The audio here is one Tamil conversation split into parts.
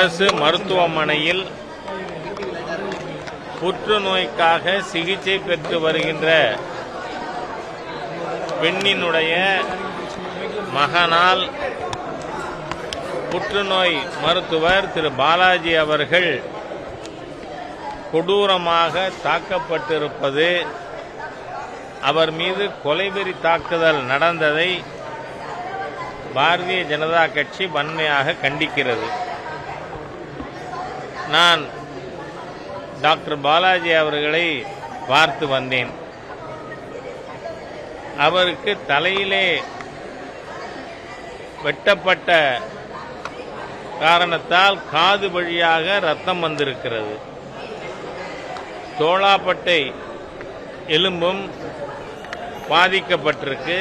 அரசு மருத்துவமனையில் புற்றுநோய்க்காக சிகிச்சை பெற்று வருகின்ற பெண்ணினுடைய மகனால் புற்றுநோய் மருத்துவர் திரு பாலாஜி அவர்கள் கொடூரமாக தாக்கப்பட்டிருப்பது, அவர் மீது கொலைவெறி தாக்குதல் நடந்ததை பாரதிய ஜனதா கட்சி வன்மையாக கண்டிக்கிறது. நான் டாக்டர் பாலாஜி அவர்களை பார்த்து வந்தேன். அவருக்கு தலையிலே வெட்டப்பட்ட காரணத்தால் காது வழியாக ரத்தம் வந்திருக்கிறது. தோளாப்பட்டை எலும்பும் பாதிக்கப்பட்டிருக்கு.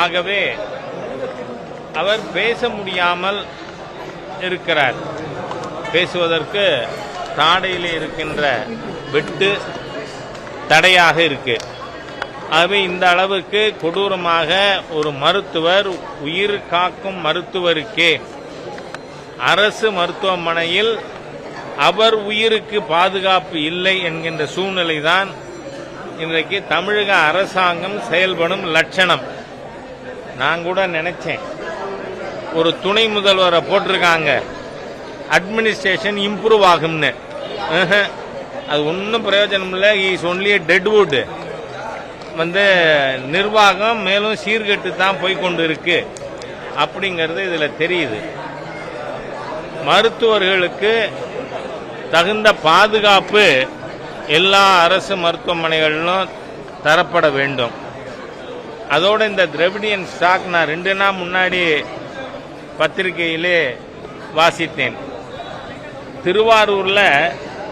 ஆகவே அவர் பேச முடியாமல் இருக்கிறார். பேசுவதற்கு தாடையில் இருக்கின்ற வெட்டு தடையாக இருக்கு. ஆகவே இந்த அளவுக்கு கொடூரமாக ஒரு மருத்துவர், உயிர் காக்கும் மருத்துவருக்கே அரசு மருத்துவமனையில் அவர் உயிருக்கு பாதுகாப்பு இல்லை என்கின்ற சூழ்நிலைதான் இன்றைக்கு தமிழக அரசாங்கம் செயல்படும் லட்சணம். நான் கூட நினைச்சேன், ஒரு துணை முதல்வரை போட்டிருக்காங்க, அட்மினிஸ்ட்ரேஷன் இம்ப்ரூவ் ஆகும்னு. அது ஒன்றும் பிரயோஜனம் இல்லை. Is only deadwood. நிர்வாகம் மேலும் சீர்கெட்டு தான் போய்கொண்டு இருக்கு அப்படிங்கிறது இதில் தெரியுது. மருத்துவர்களுக்கு தகுந்த பாதுகாப்பு எல்லா அரசு மருத்துவமனைகளிலும் தரப்பட வேண்டும். அதோடு இந்த திராவிடியன் ஸ்டாக் நான் 2 நாள் முன்னாடி பத்திரிகையிலே வாசித்தேன். திருவாரூர்ல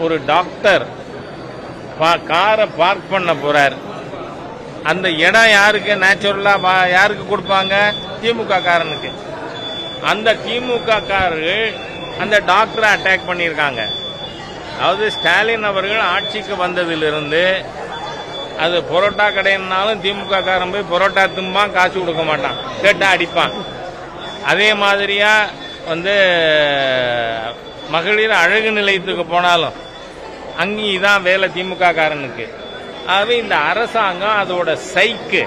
ஒரு டாக்டர் காரை பார்க் பண்ண போறார். அந்த இடம் யாருக்கு நேச்சுரலா யாருக்கு கொடுப்பாங்க? திமுக காரனுக்கு. அந்த திமுக காரர்கள் அந்த டாக்டரை அட்டாக் பண்ணியிருக்காங்க. அதாவது ஸ்டாலின் அவர்கள் ஆட்சிக்கு வந்ததிலிருந்து அது பரோட்டா கடைன்னாலும் திமுக காரன் போய் பரோட்டா திம்பான், காசு கொடுக்க மாட்டான், கேட்டா அடிப்பான். அதே மாதிரியா மகளிர் அழகு நிலையத்துக்கு போனாலும் அங்கேயும் இதான் வேலை திமுக காரனுக்கு. ஆகவே இந்த அரசாங்கம் அதோட சைக்கு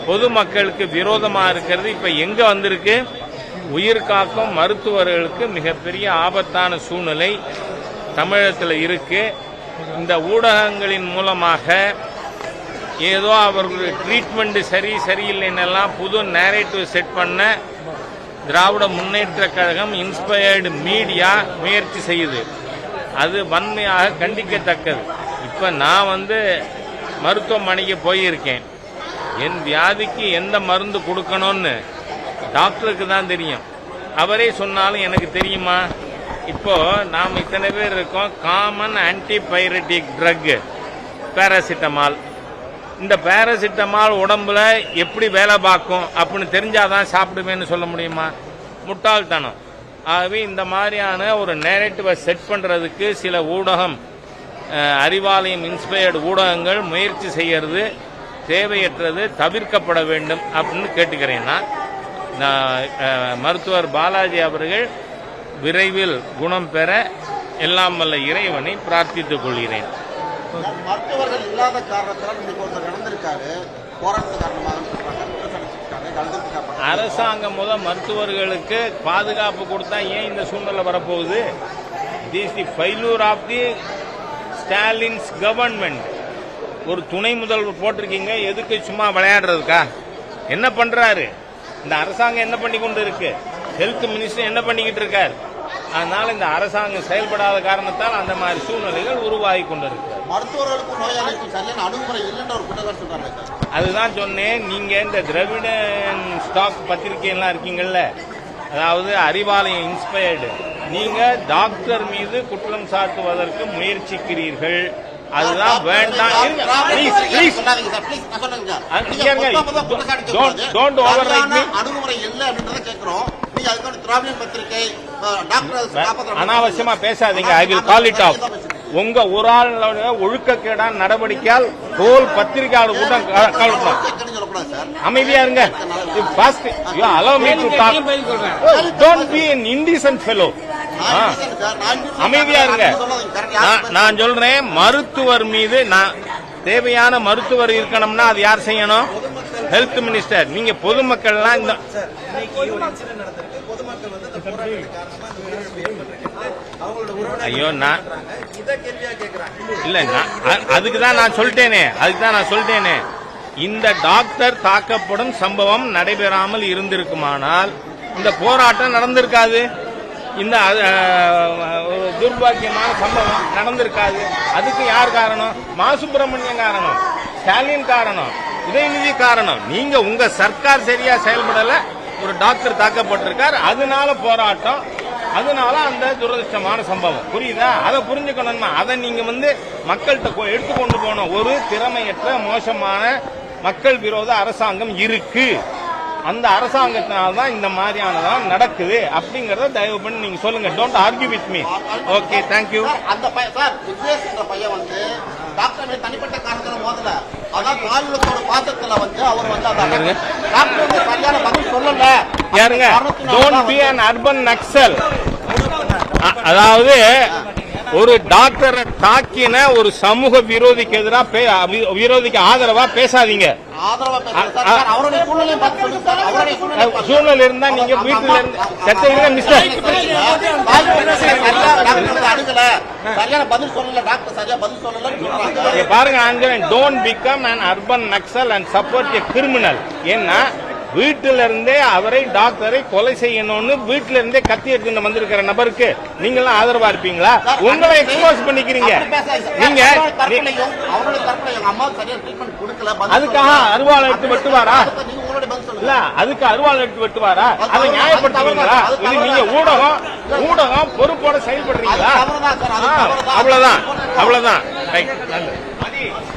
பொதுமக்களுக்கு விரோதமா இருக்கிறது. இப்ப எங்க வந்திருக்கு? உயிர் காக்கும் மருத்துவர்களுக்கு மிகப்பெரிய ஆபத்தான சூழ்நிலை தமிழகத்தில் இருக்கு. இந்த ஊடகங்களின் மூலமாக ஏதோ அவர்களுடைய ட்ரீட்மெண்ட் சரியில்லைன்னெல்லாம் புது நேரேட்டிவ் செட் பண்ண திராவிட முன்னேற்ற கழகம், இன்ஸ்பயர்டு மீடியா முயற்சி செய்யுது. அது வன்மையாக கண்டிக்கத்தக்கது. இப்ப நான் மருத்துவமனைக்கு போயிருக்கேன். என் வியாதிக்கு எந்த மருந்து கொடுக்கணும்னு டாக்டருக்கு தான் தெரியும். அவரே சொன்னாலும் எனக்கு தெரியுமா? இப்போ நாம் இத்தனை பேர் இருக்கோம். Common antipyretic drug paracetamol. இந்த பேராசிட்டமால் உடம்புல எப்படி வேலை பார்க்கும் அப்படின்னு தெரிஞ்சாதான் சாப்பிடுவேன்னு சொல்ல முடியுமா? முட்டாள்தனம். ஆகவே இந்த மாதிரியான ஒரு நேரேட்டிவை செட் பண்றதுக்கு சில ஊடகம், அறிவாலயம் இன்ஸ்பயர்டு ஊடகங்கள் முயற்சி செய்யறது தேவையற்றது, தவிர்க்கப்பட வேண்டும் அப்படின்னு கேட்டுக்கிறேன். மருத்துவர் பாலாஜி அவர்கள் விரைவில் குணம் பெற எல்லாம் வல்ல இறைவனை பிரார்த்தித்துக் கொள்கிறேன். மருத்துவர்கள் இல்லாத காரணத்தால் இன்னைக்கு ஒருத்தர் நடந்திருக்காரு, போராட்டத்து காரணமாக. அரசாங்கம் மருத்துவர்களுக்கு பாதுகாப்பு கொடுத்தா ஏன் இந்த சூழ்நிலை வரப்போகுது? This the failure of the Stalin's government. ஒரு துணை முதல்வர் போட்டிருக்கீங்க, எதுக்கு? சும்மா விளையாடுறதுக்கா? என்ன பண்றாரு இந்த அரசாங்கம்? என்ன பண்ணி கொண்டு இருக்கு? ஹெல்த் மினிஸ்டர் என்ன பண்ணிக்கிட்டு இருக்காரு? அதனால இந்த அரசாங்கம் செயல்படாத காரணத்தால் அந்த மாதிரி சூழ்நிலைகள் உருவாகி கொண்டிருக்கு. மருத்துவர்களுக்கும் நோயாளிகளுக்கும் சரியான அணுகுமுறை இல்லைன்ற ஒரு குற்றச்சாட்டு சொல்றாங்க. அதுதான் சொன்னேன். நீங்க இந்த திராவிடன் ஸ்டாக் பத்திரிகைலாம் இருக்கீங்கல்ல, அதாவது அறிவாலயம் இன்ஸ்பயர்டு, நீங்க டாக்டர் மீது குற்றம் சாட்டுவதற்கு முயற்சிக்கிறீர்கள். அதுதான் வேண்டாம். அணுகுமுறை இல்லை அப்படின்றத கேட்கிறோம். அனாவசியமா பேசாதீங்க. I will call it of. உங்க ஒரு ஆள் ஒழுக்கக்கேடான நடவடிக்கையால் ஹோல் பத்திரிகையாளர் கூட்டம் கலட்டணும். சொல்லக்கூடாது சார். அமைதியா இருங்க. First, you allow me to talk. Don't be an indecent fellow. அமைதியா இருங்க. நான் சொல்றேன், மருத்துவர் மீது தேவையான மருத்துவர் இருக்கணும்னா அது யார் செய்யணும்? Health minister. நீங்க பொதுமக்கள்லாம் இந்த ஐயோ நான் இல்ல அதுக்கு தான் நான் சொல்லிட்டேனே. இந்த டாக்டர் தாக்கப்படும் சம்பவம் நடைபெறாமல் இருந்திருக்குமானால் இந்த போராட்டம் நடந்திருக்காது. இந்த துர்பாக்கியமான சம்பவம் நடந்திருக்காது. அதுக்கு யார் காரணம்? மா சுப்பிரமணியம் காரணம், ஸ்டாலின் காரணம், உதயநிதி காரணம். நீங்க உங்க சர்க்கார் சரியா செயல்படல, ஒரு டாக்டர் தாக்கப்பட்டிருக்கார், அதனால போராட்டம், அதனால அந்த துரதிருஷ்டமான சம்பவம். புரியுதா? அதை புரிஞ்சுக்கணுமா? அதை நீங்க மக்கள்கிட்ட எடுத்துக்கொண்டு போனோம். ஒரு திறமையற்ற மோசமான மக்கள் விரோத அரசாங்கம் இருக்கு. அந்த அரசாங்கத்தினால்தான் இந்த மாதிரியானதான் நடக்குது அப்படிங்கறத தயவு பண்ணி நீங்க சொல்லுங்க. Don't argue with me. Okay, thank you. அந்த சார் விக்னேஷ் என்ற பையன் டாக்டர் தனிப்பட்ட காரணத்துல மோதல, அதான் கால்வளத்தோட பாத்திரத்துல அவர் டாக்டர் சரியான பதில் சொல்லல. யாருங்க? Don't be an urban Naxal. அதாவது ஒரு டாக்டரை தாக்கின ஒரு சமூக விரோதிக்கு எதிராக விரோதிக்கு ஆதரவா பேசாதீங்க. சூழ்நிலை இருந்தா நீங்க வீட்டுல இருந்து சத்திய மிஸ்டர் பாருங்க, ஆஞ்சன், don't become an urban Naxal and support a criminal. ஏன்னா வீட்டில இருந்தே டாக்டரை கொலை செய்யணும்னு வீட்டில இருந்தே கத்தி எடுத்து வந்திருக்கிற நபருக்கு நீங்க எல்லாம் ஆதரவா இருப்பீங்களா? உங்களை எக்ஸ்போஸ் பண்ணிக்கிறீங்க. நீங்க அதுக்காக அருவாள் எடுத்து வெட்டுவாரா? இல்ல, அதுக்கு அருவாள் எடுத்து வெட்டுவாரா? அதை நியாயப்படுத்துவீங்களா? இது நீங்க ஊடகம் பொறுப்போட செயல்படுறீங்களா? அவ்வளவுதான். ரைட்.